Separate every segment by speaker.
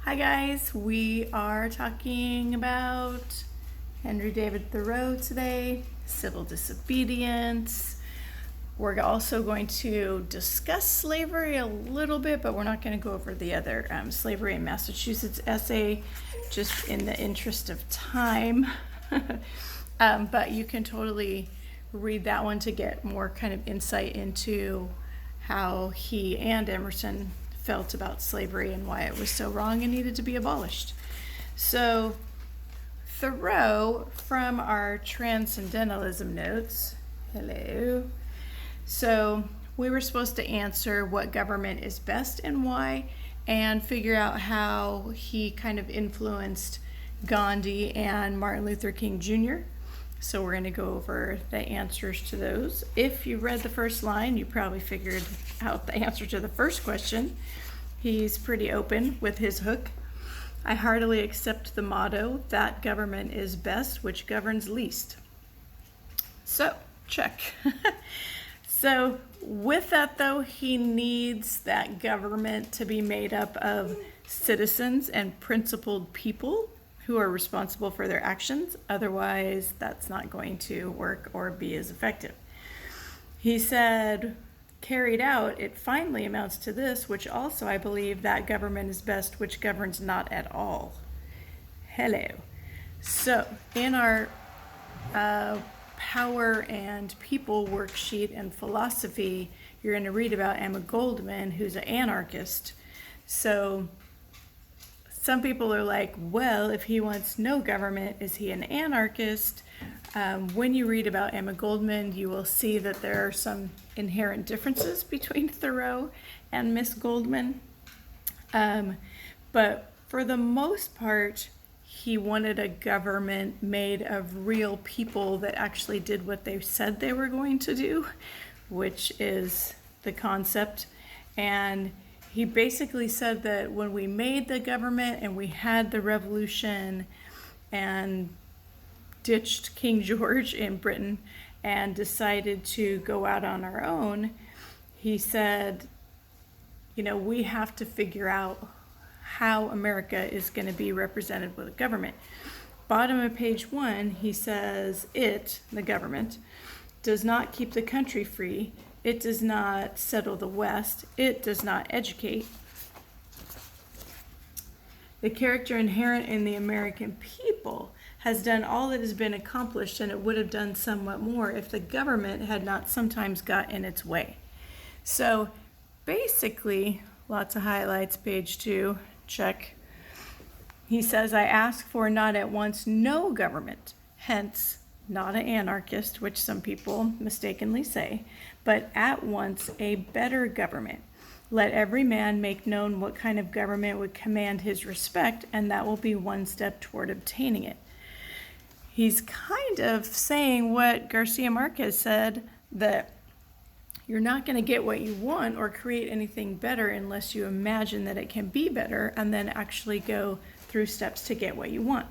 Speaker 1: Hi guys, we are talking about Henry David Thoreau today, civil disobedience. We're also going to discuss slavery a little bit, but we're not going to go over the other slavery in Massachusetts essay, just in the interest of time. But you can totally read that one to get more kind of insight into how he and Emerson felt about slavery and why it was so wrong and needed to be abolished. So Thoreau, from our transcendentalism notes, hello. So we were supposed to answer what government is best and why, and figure out how he kind of influenced Gandhi and Martin Luther King Jr. So we're going to go over the answers to those. If you read the first line, you probably figured out the answer to the first question. He's pretty open with his hook. I heartily accept the motto, that government is best which governs least. So, check. So, with that though, he needs that government to be made up of citizens and principled people who are responsible for their actions. Otherwise, that's not going to work or be as effective. He said, carried out, it finally amounts to this, which also I believe that government is best which governs not at all. Hello. So, in our power and people worksheet and philosophy, you're going to read about Emma Goldman, who's an anarchist. So, some people are like, well, if he wants no government, is he an anarchist? When you read about Emma Goldman, you will see that there are some inherent differences between Thoreau and Miss Goldman. But for the most part, he wanted a government made of real people that actually did what they said they were going to do, which is the concept. And he basically said that when we made the government and we had the revolution and ditched King George in Britain and decided to go out on our own, he said, we have to figure out how America is going to be represented with a government. Bottom of page 1, he says, the government, does not keep the country free. It does not settle the West. It does not educate. The character inherent in the American people has done all that has been accomplished, and it would have done somewhat more if the government had not sometimes got in its way. So basically, lots of highlights, page 2, check. He says, I ask for not at once no government, hence not an anarchist, which some people mistakenly say, but at once a better government. Let every man make known what kind of government would command his respect, and that will be one step toward obtaining it. He's kind of saying what Garcia Marquez said, that you're not going to get what you want or create anything better unless you imagine that it can be better and then actually go through steps to get what you want.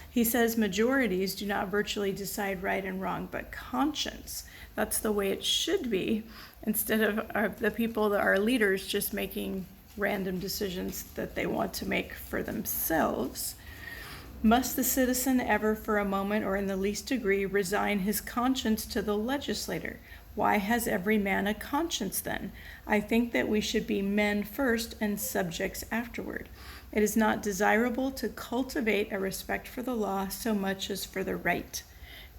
Speaker 1: He says majorities do not virtually decide right and wrong, but conscience. That's the way it should be, instead of the people that are leaders just making random decisions that they want to make for themselves. Must the citizen ever for a moment or in the least degree resign his conscience to the legislator? Why has every man a conscience then? I think that we should be men first and subjects afterward. It is not desirable to cultivate a respect for the law so much as for the right.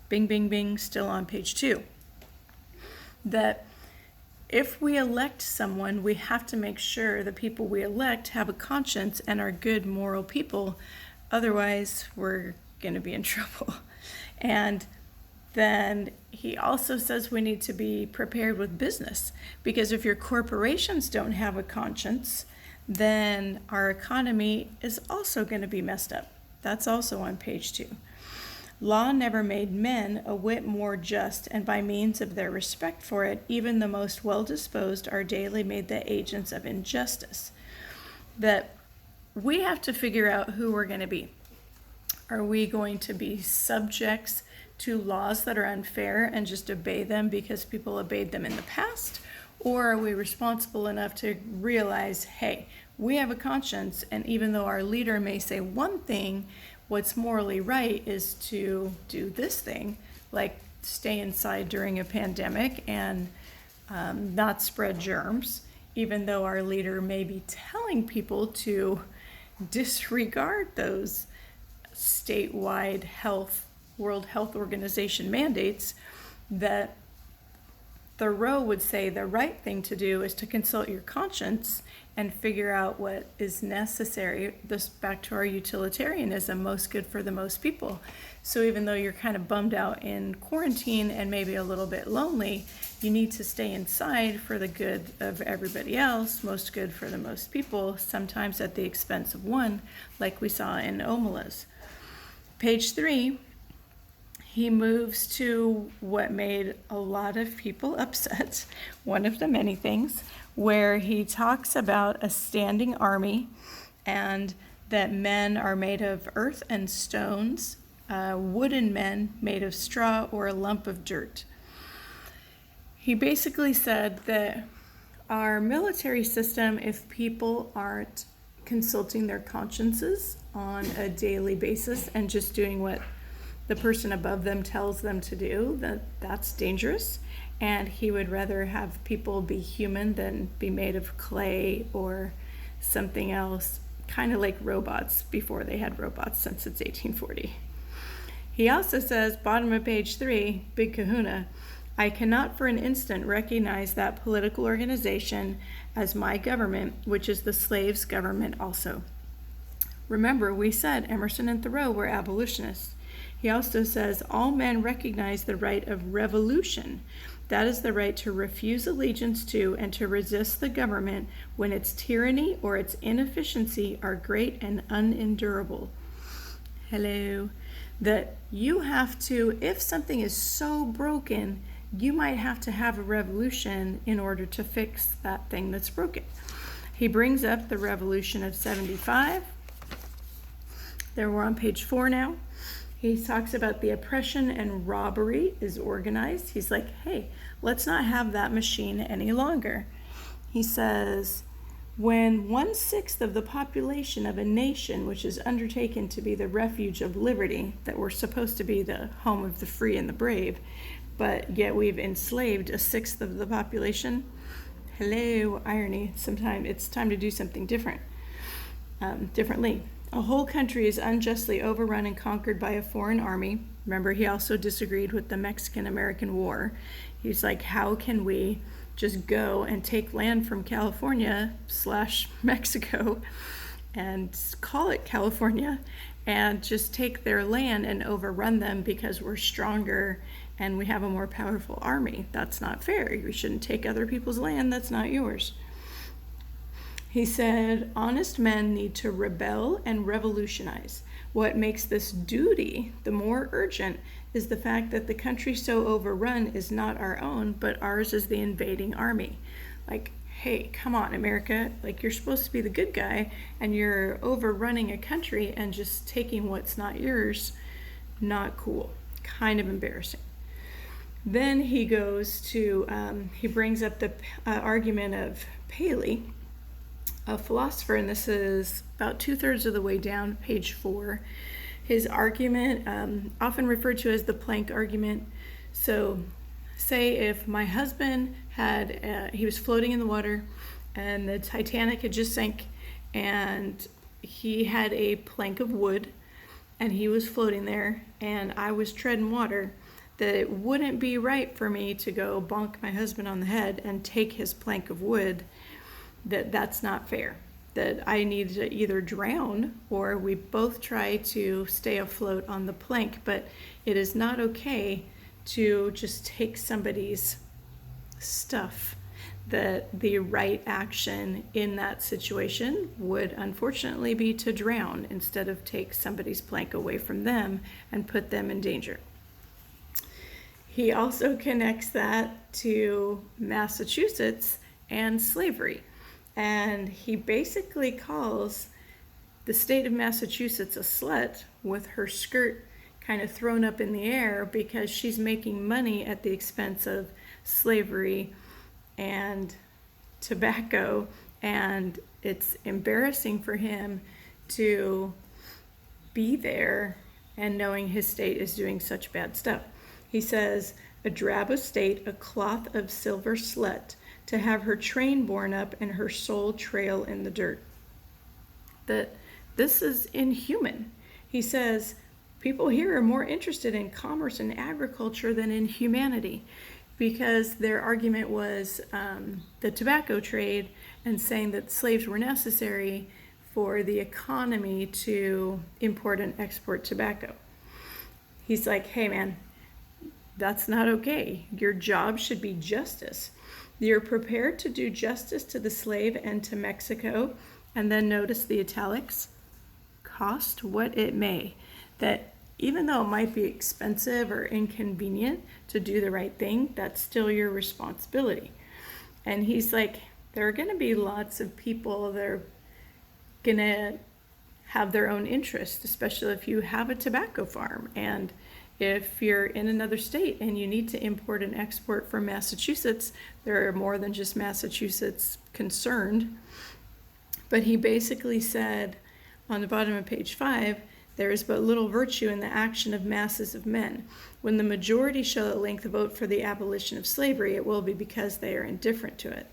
Speaker 1: Bing, bing, bing, still on page 2. That if we elect someone, we have to make sure the people we elect have a conscience and are good moral people. Otherwise, we're going to be in trouble. And then he also says we need to be prepared with business, because if your corporations don't have a conscience, then our economy is also going to be messed up. That's also on page 2. Law never made men a whit more just, and by means of their respect for it, even the most well-disposed are daily made the agents of injustice. That we have to figure out who we're going to be. Are we going to be subjects to laws that are unfair and just obey them because people obeyed them in the past? Or are we responsible enough to realize, hey, we have a conscience, and even though our leader may say one thing, what's morally right is to do this thing, like stay inside during a pandemic and not spread germs, even though our leader may be telling people to disregard those statewide World Health Organization mandates. That Thoreau would say the right thing to do is to consult your conscience and figure out what is necessary. This back to our utilitarianism, most good for the most people. So even though you're kind of bummed out in quarantine and maybe a little bit lonely, you need to stay inside for the good of everybody else, most good for the most people, sometimes at the expense of one, like we saw in Omala's. Page 3, he moves to what made a lot of people upset, one of the many things, where he talks about a standing army and that men are made of earth and stones, wooden men made of straw or a lump of dirt. He basically said that our military system, if people aren't consulting their consciences on a daily basis and just doing what the person above them tells them to do, that's dangerous. And he would rather have people be human than be made of clay or something else, kind of like robots before they had robots, since it's 1840. He also says, bottom of page 3, Big Kahuna, I cannot for an instant recognize that political organization as my government, which is the slave's government also. Remember, we said Emerson and Thoreau were abolitionists. He also says, all men recognize the right of revolution. That is the right to refuse allegiance to and to resist the government when its tyranny or its inefficiency are great and unendurable. Hello. That you have to, if something is so broken, you might have to have a revolution in order to fix that thing that's broken. He brings up the Revolution of 75. There, we're on page 4 now. He talks about the oppression and robbery is organized. He's like, hey, let's not have that machine any longer. He says, when 1/6 of the population of a nation, which is undertaken to be the refuge of liberty, that we're supposed to be the home of the free and the brave, but yet we've enslaved 1/6 of the population. Hello, irony. Sometimes it's time to do something differently. A whole country is unjustly overrun and conquered by a foreign army. Remember, he also disagreed with the Mexican-American War. He's like, how can we just go and take land from California/Mexico and call it California and just take their land and overrun them because we're stronger and we have a more powerful army? That's not fair. You shouldn't take other people's land that's not yours. He said, honest men need to rebel and revolutionize. What makes this duty the more urgent is the fact that the country so overrun is not our own, but ours is the invading army. Like, hey, come on, America. Like, you're supposed to be the good guy, and you're overrunning a country and just taking what's not yours. Not cool. Kind of embarrassing. Then he goes to, he brings up the argument of Paley, a philosopher, and this is about 2/3 of the way down, page 4. His argument, often referred to as the plank argument. So say if my husband had, he was floating in the water and the Titanic had just sank and he had a plank of wood and he was floating there and I was treading water, that it wouldn't be right for me to go bonk my husband on the head and take his plank of wood. That's not fair. That I need to either drown or we both try to stay afloat on the plank, but it is not okay to just take somebody's stuff. That the right action in that situation would unfortunately be to drown instead of take somebody's plank away from them and put them in danger. He also connects that to Massachusetts and slavery. And he basically calls the state of Massachusetts a slut with her skirt kind of thrown up in the air because she's making money at the expense of slavery and tobacco, and it's embarrassing for him to be there and knowing his state is doing such bad stuff. He says, a drab estate, a cloth of silver slut, to have her train borne up and her soul trail in the dirt. That this is inhuman. He says, people here are more interested in commerce and agriculture than in humanity, because their argument was the tobacco trade and saying that slaves were necessary for the economy to import and export tobacco. He's like, hey man, that's not okay. Your job should be justice. You're prepared to do justice to the slave and to Mexico. And then notice the italics, cost what it may. That even though it might be expensive or inconvenient to do the right thing, that's still your responsibility. And he's like, there are going to be lots of people that are going to have their own interests, especially if you have a tobacco farm. And if you're in another state and you need to import and export from Massachusetts, there are more than just Massachusetts concerned. But he basically said on the bottom of page 5, there is but little virtue in the action of masses of men. When the majority shall at length vote for the abolition of slavery, it will be because they are indifferent to it.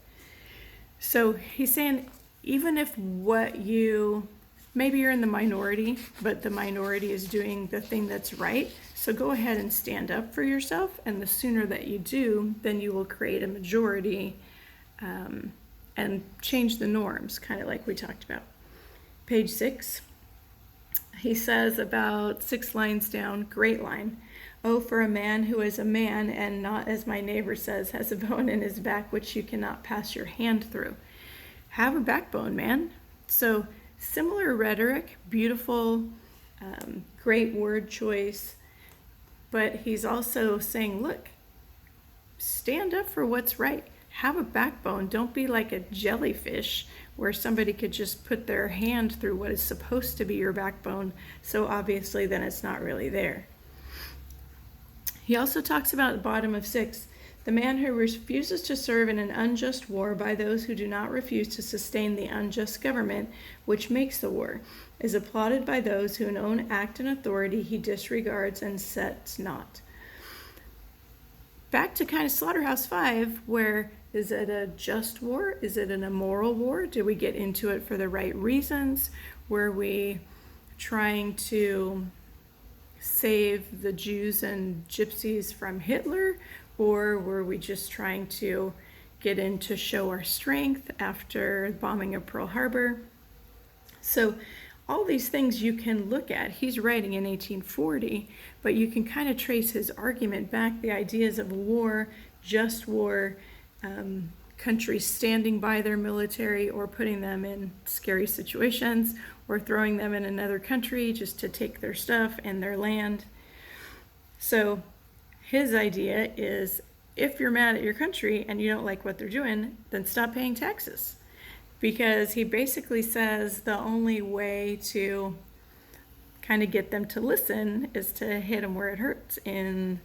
Speaker 1: So he's saying, even if maybe you're in the minority, but the minority is doing the thing that's right, so go ahead and stand up for yourself, and the sooner that you do, then you will create a majority and change the norms, kind of like we talked about. Page 6, he says about 6 lines down, great line. Oh, for a man who is a man and not, as my neighbor says, has a bone in his back which you cannot pass your hand through. Have a backbone, man. So similar rhetoric, beautiful, great word choice, but he's also saying, look, stand up for what's right. Have a backbone. Don't be like a jellyfish where somebody could just put their hand through what is supposed to be your backbone, so obviously then it's not really there. He also talks about the bottom of 6, the man who refuses to serve in an unjust war by those who do not refuse to sustain the unjust government which makes the war, is applauded by those who in own act and authority he disregards and sets not. Back to kind of Slaughterhouse 5, where is it a just war? Is it an immoral war? Do we get into it for the right reasons? Were we trying to save the Jews and Gypsies from Hitler? Or were we just trying to get in to show our strength after the bombing of Pearl Harbor? So all these things you can look at. He's writing in 1840, but you can kind of trace his argument back, the ideas of war, just war, countries standing by their military or putting them in scary situations or throwing them in another country just to take their stuff and their land. So his idea is, if you're mad at your country and you don't like what they're doing, then stop paying taxes. Because he basically says the only way to kind of get them to listen is to hit them where it hurts in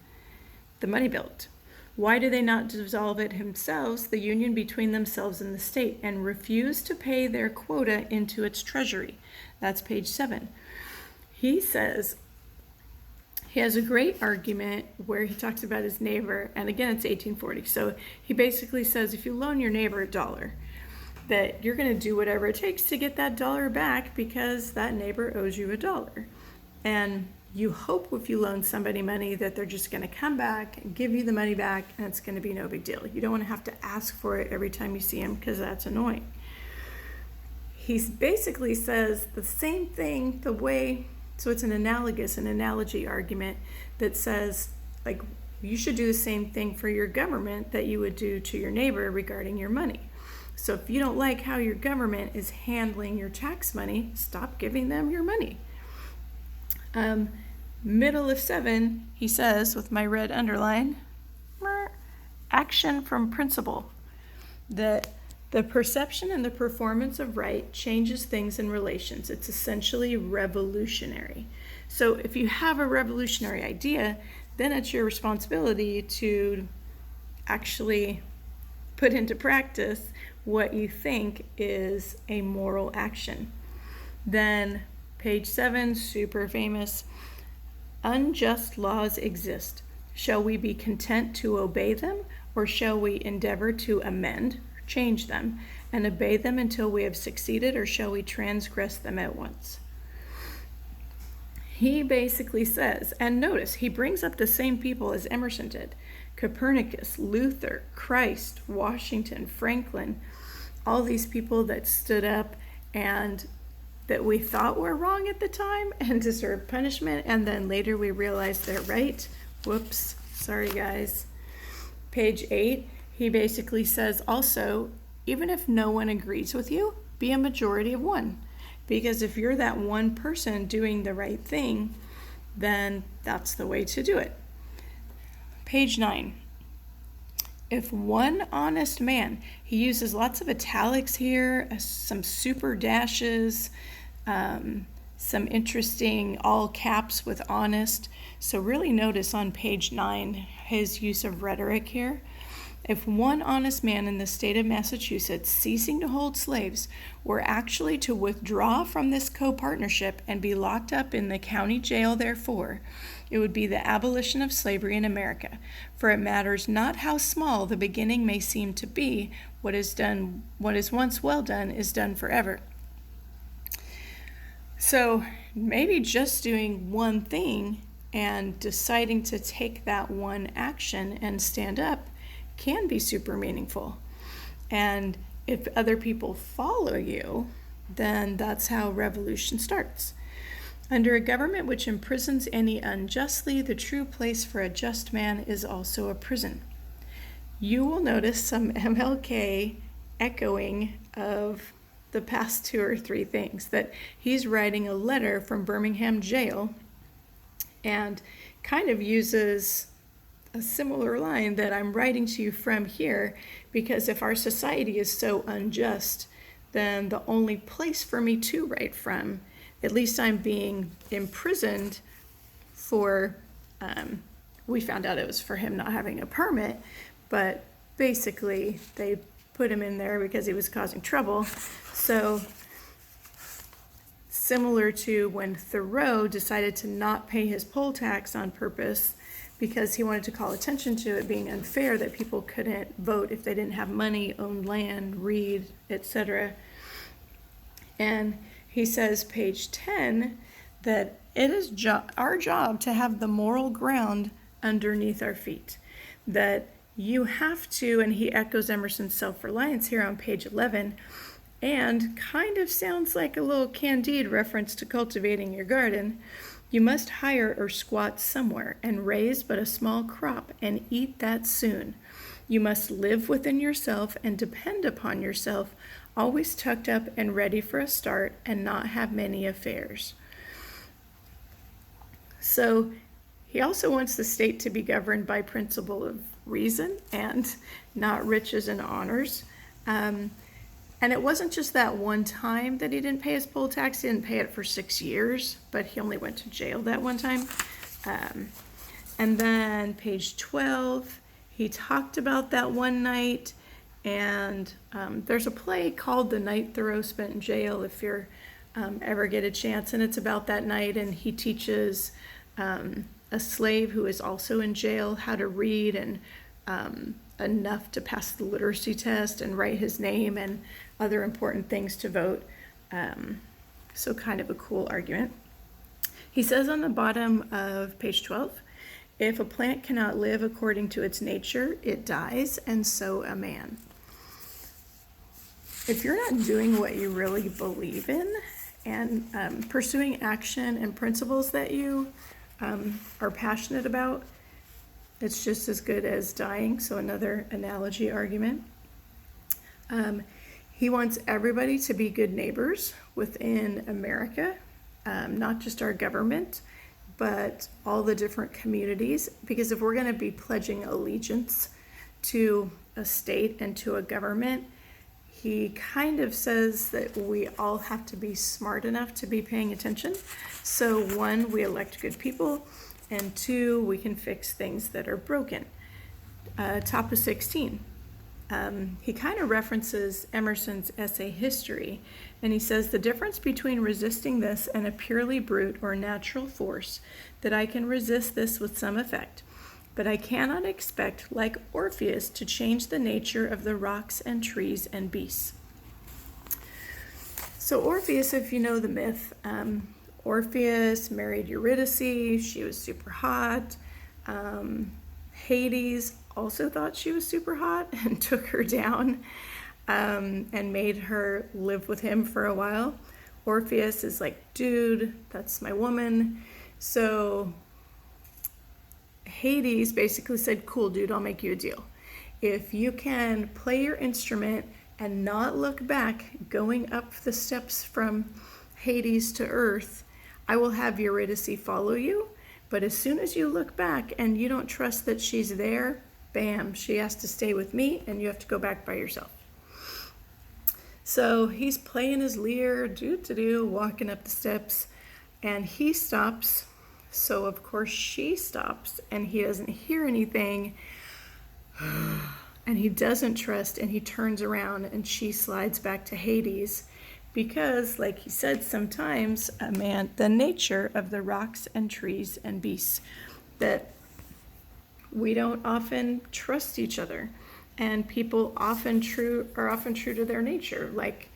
Speaker 1: the money belt. Why do they not dissolve it themselves, the union between themselves and the state, and refuse to pay their quota into its treasury? That's page 7. He says, he has a great argument where he talks about his neighbor, and again, it's 1840. So he basically says, if you loan your neighbor $1, that you're going to do whatever it takes to get that $1 back because that neighbor owes you $1. And you hope if you loan somebody money that they're just going to come back and give you the money back, and it's going to be no big deal. You don't want to have to ask for it every time you see him because that's annoying. He basically says the same thing the way, so it's an analogy argument that says, like, you should do the same thing for your government that you would do to your neighbor regarding your money. So if you don't like how your government is handling your tax money, stop giving them your money. Middle of 7, he says, with my red underline, action from principle, that the perception and the performance of right changes things in relations. It's essentially revolutionary. So if you have a revolutionary idea, then it's your responsibility to actually put into practice what you think is a moral action. Then page 7, super famous, unjust laws exist. Shall we be content to obey them, or shall we endeavor to amend, change them, and obey them until we have succeeded, or shall we transgress them at once? He basically says, and notice, he brings up the same people as Emerson did: Copernicus, Luther, Christ, Washington, Franklin, all these people that stood up and that we thought were wrong at the time and deserved punishment, and then later we realized they're right. Whoops, sorry guys. Page 8, he basically says also, even if no one agrees with you, be a majority of one. Because if you're that one person doing the right thing, then that's the way to do it. Page 9. If one honest man, he uses lots of italics here, some super dashes, some interesting all caps with honest. So really notice on page 9 his use of rhetoric here. If one honest man in the state of Massachusetts, ceasing to hold slaves, were actually to withdraw from this co-partnership and be locked up in the county jail therefore, it would be the abolition of slavery in America. For it matters not how small the beginning may seem to be, what is once well done is done forever. So maybe just doing one thing and deciding to take that one action and stand up can be super meaningful. And if other people follow you, then that's how revolution starts. Under a government which imprisons any unjustly, the true place for a just man is also a prison. You will notice some MLK echoing of the past 2 or 3 things, that he's writing a letter from Birmingham jail and kind of uses a similar line that I'm writing to you from here, because if our society is so unjust, then the only place for me to write from, at least I'm being imprisoned for, we found out it was for him not having a permit, but basically they put him in there because he was causing trouble. So similar to when Thoreau decided to not pay his poll tax on purpose because he wanted to call attention to it being unfair that people couldn't vote if they didn't have money, own land, read, etc. And he says, page 10, that it is our job to have the moral ground underneath our feet. That you have to, and he echoes Emerson's self-reliance here on page 11, and kind of sounds like a little Candide reference to cultivating your garden. You must hire or squat somewhere and raise but a small crop and eat that soon. You must live within yourself and depend upon yourself, always tucked up and ready for a start, and not have many affairs. So he also wants the state to be governed by principle of reason and not riches and honors. And it wasn't just that one time that he didn't pay his poll tax. He didn't pay it for 6 years, but he only went to jail that one time. And then page 12, he talked about that one night. And there's a play called The Night Thoreau Spent in Jail, if you ever get a chance. And it's about that night. And he teaches a slave who is also in jail how to read and enough to pass the literacy test and write his name and other important things to vote. So kind of a cool argument. He says on the bottom of page 12, if a plant cannot live according to its nature, it dies, and so a man. If you're not doing what you really believe in and pursuing action and principles that you are passionate about, it's just as good as dying. So another analogy argument. He wants everybody to be good neighbors within America, not just our government, but all the different communities. Because if we're going to be pledging allegiance to a state and to a government, he kind of says that we all have to be smart enough to be paying attention. So 1, we elect good people, and 2, we can fix things that are broken. Top of 16. he kind of references Emerson's essay History, and he says the difference between resisting this and a purely brute or natural force, that I can resist this with some effect, but I cannot expect, like Orpheus, to change the nature of the rocks and trees and beasts. So Orpheus, if you know the myth, Orpheus married Eurydice. She was super hot. Hades also thought she was super hot and took her down and made her live with him for a while. Orpheus is like, dude, that's my woman. So Hades basically said, cool, dude, I'll make you a deal. If you can play your instrument and not look back going up the steps from Hades to earth, I will have Eurydice follow you. But as soon as you look back and you don't trust that she's there, bam, she has to stay with me and you have to go back by yourself. So he's playing his lyre, walking up the steps, and he stops. So of course she stops and he doesn't hear anything. And he doesn't trust, and he turns around and she slides back to Hades because, like he said, sometimes the nature of the rocks and trees and beasts, that we don't often trust each other, and people are often true to their nature, like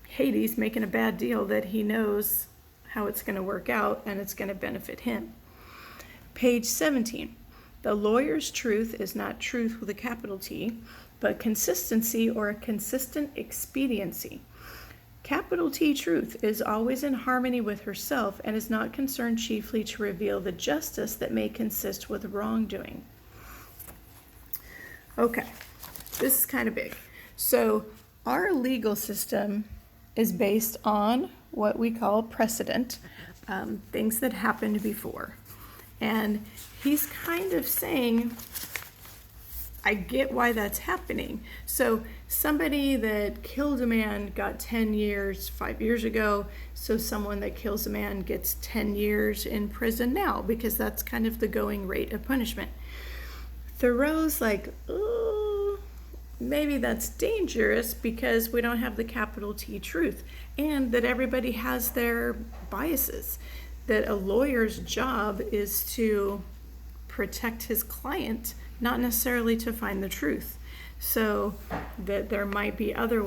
Speaker 1: Hades making a bad deal that he knows how it's going to work out and it's going to benefit him. Page 17. The lawyer's truth is not truth with a capital T, but consistency or a consistent expediency. Capital T truth is always in harmony with herself and is not concerned chiefly to reveal the justice that may consist with wrongdoing. Okay, this is kind of big. So our legal system is based on what we call precedent, things that happened before. And he's kind of saying, I get why that's happening. So somebody that killed a man got 10 years 5 years ago, so someone that kills a man gets 10 years in prison now, because that's kind of the going rate of punishment. Thoreau's like, oh, maybe that's dangerous because we don't have the capital T truth, and that everybody has their biases. That a lawyer's job is to protect his client, not necessarily to find the truth. So that there might be other ways